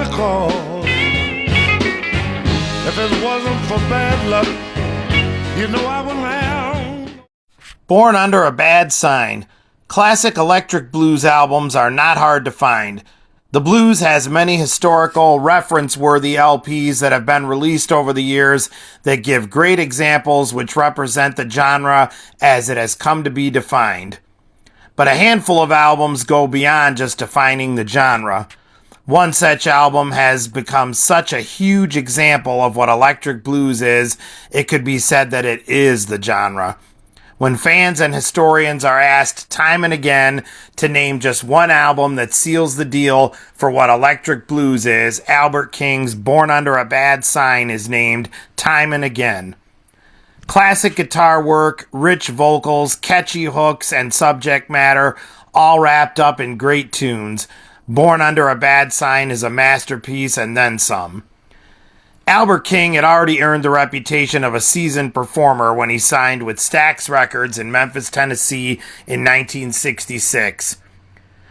records. If it wasn't for bad luck, you know I wouldn't have. Born Under a Bad Sign. Classic electric blues albums are not hard to find. The blues has many historical, reference-worthy LPs that have been released over the years that give great examples which represent the genre as it has come to be defined. But a handful of albums go beyond just defining the genre. One such album has become such a huge example of what electric blues is, it could be said that it is the genre. When fans and historians are asked time and again to name just one album that seals the deal for what electric blues is, Albert King's Born Under a Bad Sign is named time and again. Classic guitar work, rich vocals, catchy hooks, and subject matter, all wrapped up in great tunes. Born Under a Bad Sign is a masterpiece and then some. Albert King had already earned the reputation of a seasoned performer when he signed with Stax Records in Memphis, Tennessee in 1966.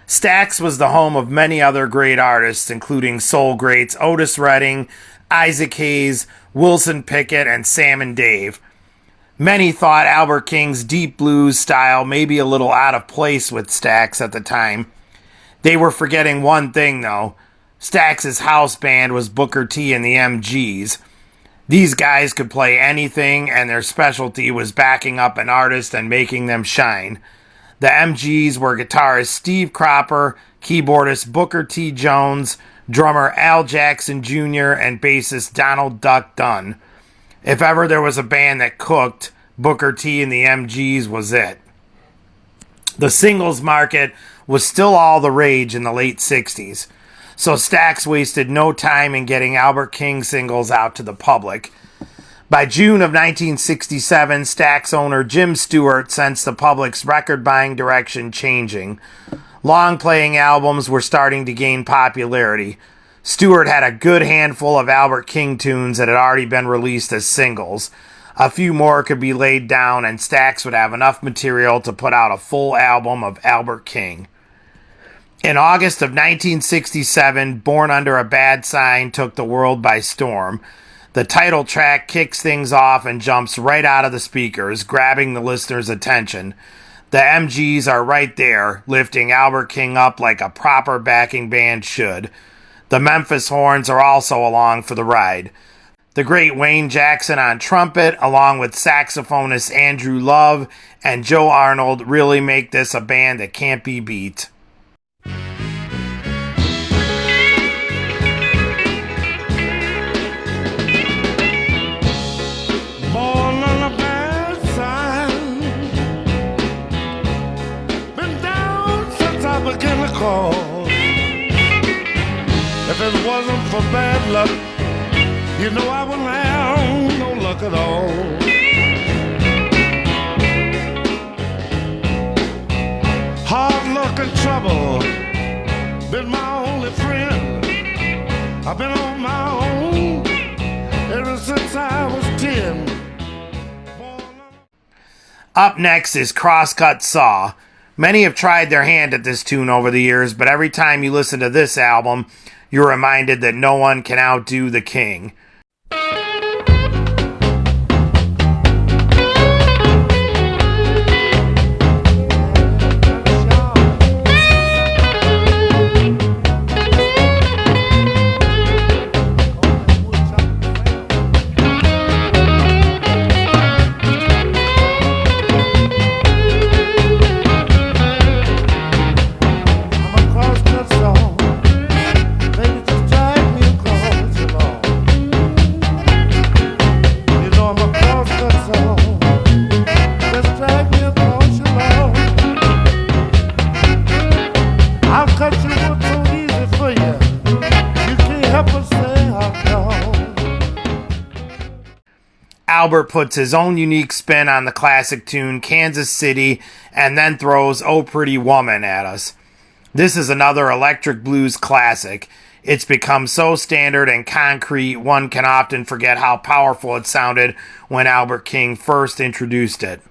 Stax was the home of many other great artists, including soul greats Otis Redding, Isaac Hayes, Wilson Pickett, and Sam and Dave. Many thought Albert King's deep blues style may be a little out of place with Stax at the time. They were forgetting one thing, though. Stax's house band was Booker T and the MGs. These guys could play anything, and their specialty was backing up an artist and making them shine. The MGs were guitarist Steve Cropper, keyboardist Booker T. Jones, drummer Al Jackson Jr., and bassist Donald Duck Dunn. If ever there was a band that cooked, Booker T and the MGs was it. The singles market was still all the rage in the late 60s. So Stax wasted no time in getting Albert King singles out to the public. By June of 1967, Stax owner Jim Stewart sensed the public's record-buying direction changing. Long-playing albums were starting to gain popularity. Stewart had a good handful of Albert King tunes that had already been released as singles. A few more could be laid down, and Stax would have enough material to put out a full album of Albert King. In August of 1967, Born Under a Bad Sign took the world by storm. The title track kicks things off and jumps right out of the speakers, grabbing the listener's attention. The MGs are right there, lifting Albert King up like a proper backing band should. The Memphis horns are also along for the ride. The great Wayne Jackson on trumpet, along with saxophonist Andrew Love and Joe Arnold, really make this a band that can't be beat. If it wasn't for bad luck, you know I wouldn't have no luck at all. Hard luck and trouble been my only friend. I've been on my own ever since I was 10. Up next is Crosscut Saw. Many have tried their hand at this tune over the years, but every time you listen to this album, you're reminded that no one can outdo the King. Albert puts his own unique spin on the classic tune Kansas City and then throws Oh Pretty Woman at us. This is another electric blues classic. It's become so standard and concrete one can often forget how powerful it sounded when Albert King first introduced it.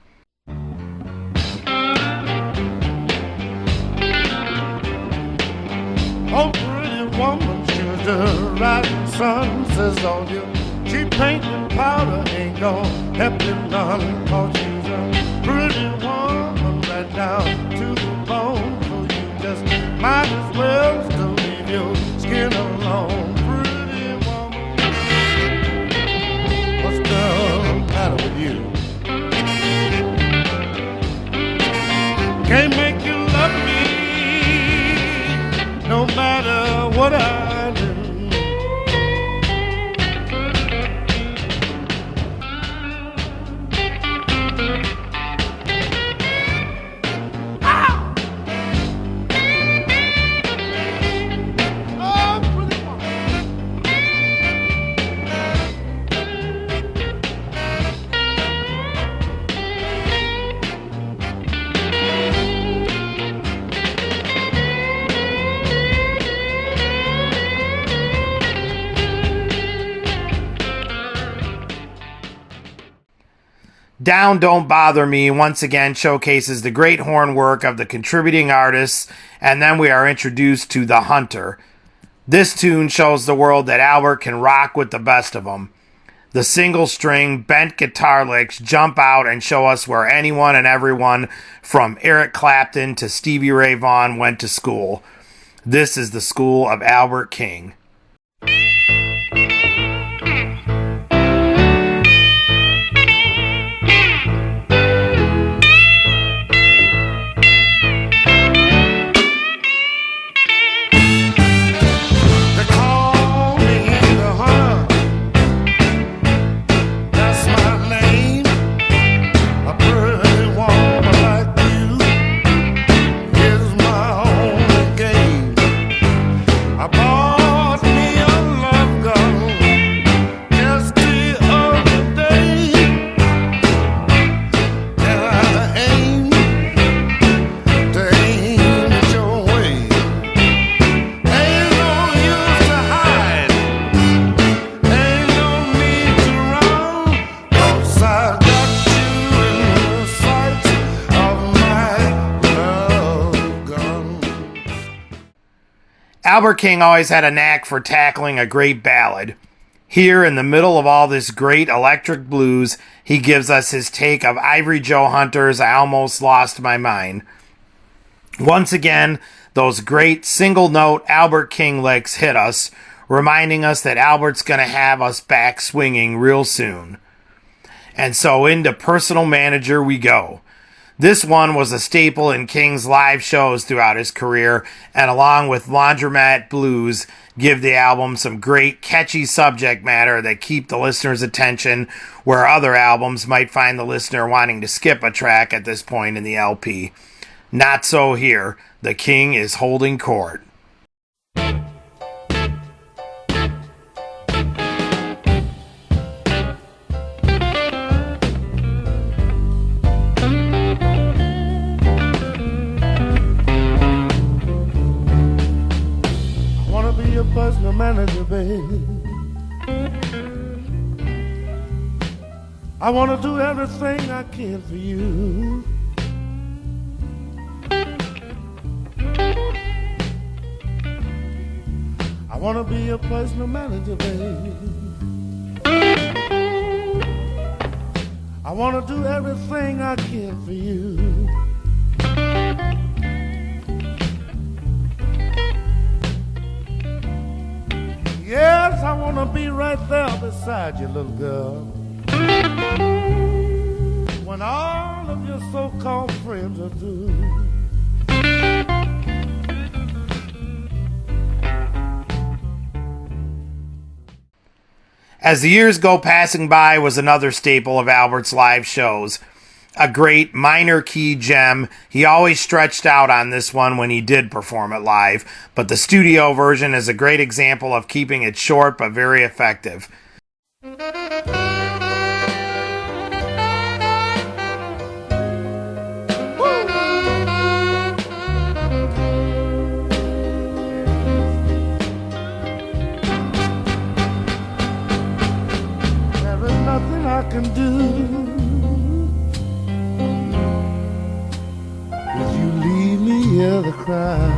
Oh, pretty woman, she was the rising sun says all your cheap paint and powder ain't gonna help you none, 'cause she's a pretty woman right down to the bone. So you just might as well still leave your skin alone. Pretty woman, what's the matter with you? Can't make you love me no matter what I do. Down Don't Bother Me once again showcases the great horn work of the contributing artists, and then we are introduced to The Hunter. This tune shows the world that Albert can rock with the best of them. The single string, bent guitar licks jump out and show us where anyone and everyone from Eric Clapton to Stevie Ray Vaughan went to school. This is the school of albertking. Albertking always had a knack for tackling a great ballad. Here, in the middle of all this great electric blues, he gives us his take of Ivory Joe Hunter's I Almost Lost My Mind. Once again, those great single-note albertking licks hit us, reminding us that Albert's going to have us back swinging real soon. And so into Personal Manager we go. This one was a staple in King's live shows throughout his career, and along with Laundromat Blues, give the album some great catchy subject matter that keep the listener's attention, where other albums might find the listener wanting to skip a track at this point in the LP. Not so here. The King is holding court. Personal manager, babe. I want to do everything I can for you. I want to be your personal manager, babe. I want to do everything I can for you. Yes, I want to be right there beside you, little girl. When all of your so-called friends are through. As the years go passing by was another staple of Albert's live shows. A great minor key gem. He always stretched out on this one when he did perform it live, but the studio version is a great example of keeping it short but very effective. There is nothing I can do. Hear the cry.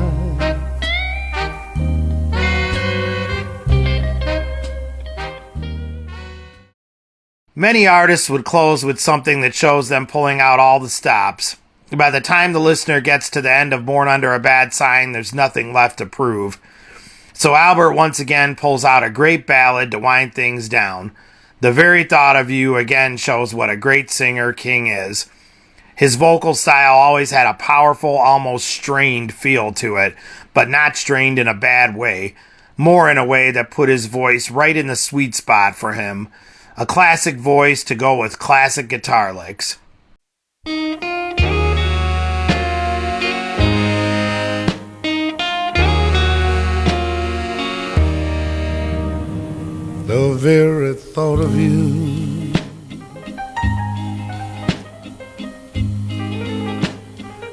Many artists would close with something that shows them pulling out all the stops. By the time the listener gets to the end of Born Under a Bad Sign, there's nothing left to prove. So Albert once again pulls out a great ballad to wind things down. The very thought of you again shows what a great singer King is. His vocal style always had a powerful, almost strained feel to it, but not strained in a bad way. More in a way that put his voice right in the sweet spot for him. A classic voice to go with classic guitar licks. The very thought of you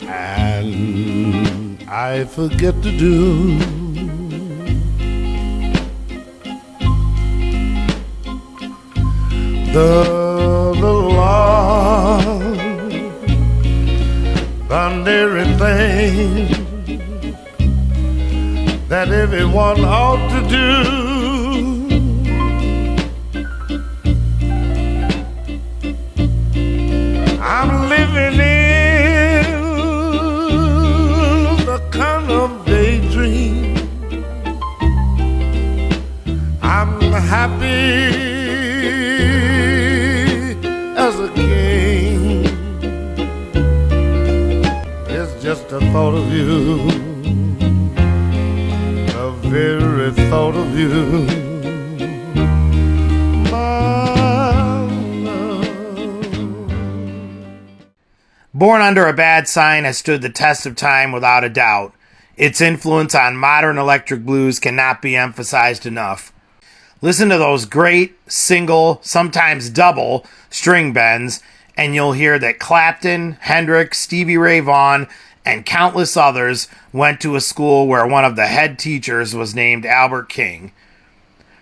and I forget to do the law on everything that everyone ought to do. I'm living in the kind of daydream. I'm happy as a king. It's just the thought of you, the very thought of you. Born Under a Bad Sign has stood the test of time without a doubt. Its influence on modern electric blues cannot be emphasized enough. Listen to those great, single, sometimes double, string bends, and you'll hear that Clapton, Hendrix, Stevie Ray Vaughan, and countless others went to a school where one of the head teachers was named Albert King.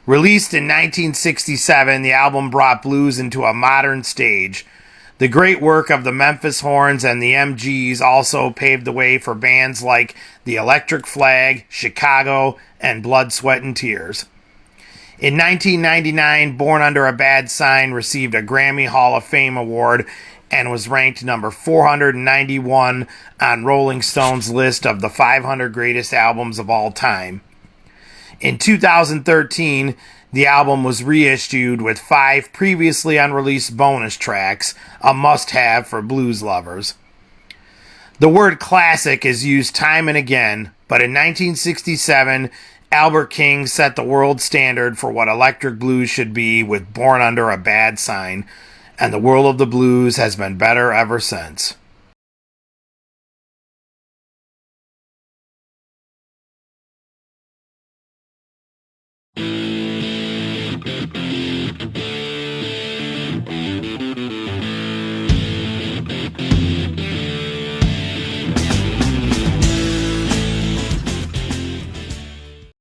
Released in 1967, the album brought blues into a modern stage. The great work of the Memphis Horns and the MGs also paved the way for bands like the Electric Flag, Chicago, and Blood, Sweat, and Tears. In 1999, Born Under a Bad Sign received a Grammy Hall of Fame award and was ranked number 491 on Rolling Stone's list of the 500 greatest albums of all time. In 2013, the album was reissued with 5 previously unreleased bonus tracks, a must-have for blues lovers. The word classic is used time and again, but in 1967, Albert King set the world standard for what electric blues should be with Born Under a Bad Sign, and the world of the blues has been better ever since.